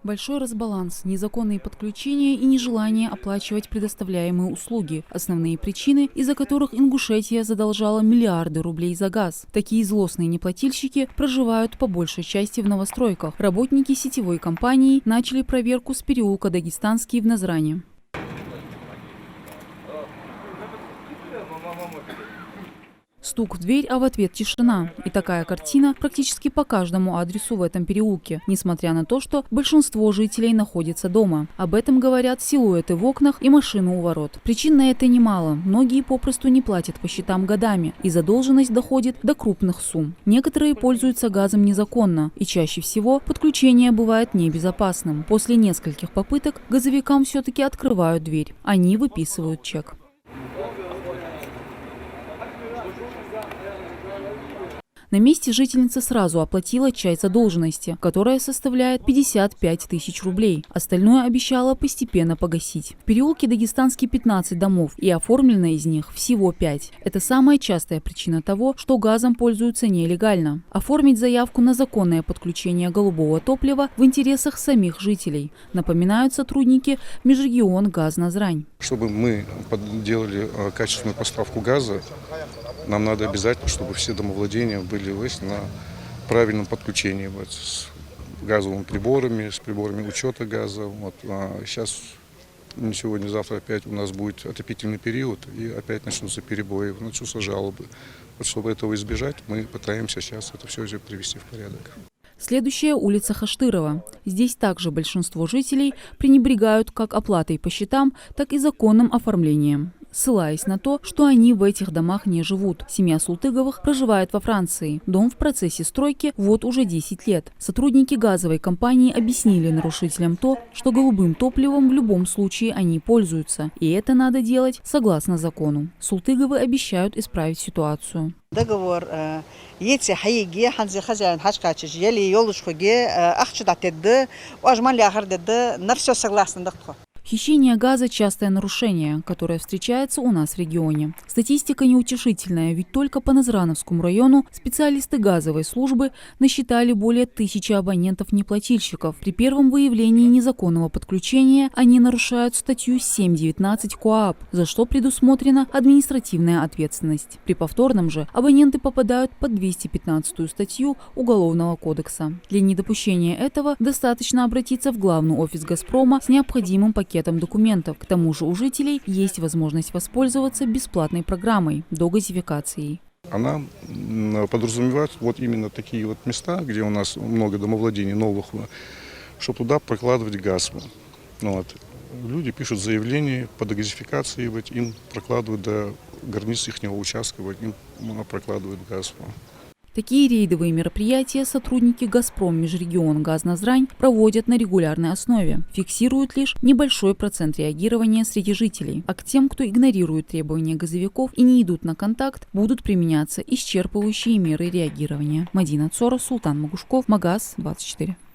Большой разбаланс, незаконные подключения и нежелание оплачивать предоставляемые услуги – основные причины, из-за которых Ингушетия задолжала миллиарды рублей за газ. Такие злостные неплательщики проживают по большей части в новостройках. Работники сетевой компании начали проверку с переулка Дагестанский в Назране. Стук в дверь, а в ответ тишина. И такая картина практически по каждому адресу в этом переулке, несмотря на то, что большинство жителей находится дома. Об этом говорят силуэты в окнах и машины у ворот. Причин на это немало. Многие попросту не платят по счетам годами, и задолженность доходит до крупных сумм. Некоторые пользуются газом незаконно, и чаще всего подключение бывает небезопасным. После нескольких попыток газовикам все-таки открывают дверь. Они выписывают чек. На месте жительница сразу оплатила часть задолженности, которая составляет 55 тысяч рублей. Остальное обещала постепенно погасить. В переулке Дагестанский 15 домов, и оформлено из них всего 5. Это самая частая причина того, что газом пользуются нелегально. Оформить заявку на законное подключение голубого топлива в интересах самих жителей, напоминают сотрудники Межрегион-Газ Назрань. Чтобы мы делали качественную поставку газа, нам надо обязательно, чтобы все домовладения были на правильном подключении с газовыми приборами, с приборами учета газа. Сейчас, не сегодня, завтра опять у нас будет отопительный период, и опять начнутся перебои, начнутся жалобы. Чтобы этого избежать, мы пытаемся сейчас это все привести в порядок. Следующая улица Хаштырова. Здесь также большинство жителей пренебрегают как оплатой по счетам, так и законным оформлением, ссылаясь на то, что они в этих домах не живут. Семья Султыговых проживает во Франции. Дом в процессе стройки вот уже 10 лет. Сотрудники газовой компании объяснили нарушителям то, что голубым топливом в любом случае они пользуются. И это надо делать согласно закону. Султыговы обещают исправить ситуацию. Договор есть хайги ханзи хозяин хашкачиш ели ёлушхуге ахчудатедды ажман лягардедды на все согласны. Хищение газа – частое нарушение, которое встречается у нас в регионе. Статистика неутешительная, ведь только по Назрановскому району специалисты газовой службы насчитали более 1000 абонентов-неплательщиков. При первом выявлении незаконного подключения они нарушают статью 7.19 КоАП, за что предусмотрена административная ответственность. При повторном же абоненты попадают под 215 статью Уголовного кодекса. Для недопущения этого достаточно обратиться в главный офис «Газпрома» с необходимым пакетом документов. К тому же у жителей есть возможность воспользоваться бесплатной программой догазификации. Она подразумевает вот именно такие вот места, где у нас много домовладений новых, чтобы туда прокладывать газ. Люди пишут заявление по догазификации, им прокладывают до границ их участка, им прокладывают газ. Такие рейдовые мероприятия сотрудники «Газпром» Межрегион-Газ Назрань проводят на регулярной основе. Фиксируют лишь небольшой процент реагирования среди жителей. А к тем, кто игнорирует требования газовиков и не идут на контакт, будут применяться исчерпывающие меры реагирования. Мадина Цора, Султан Магушков, Магаз 24.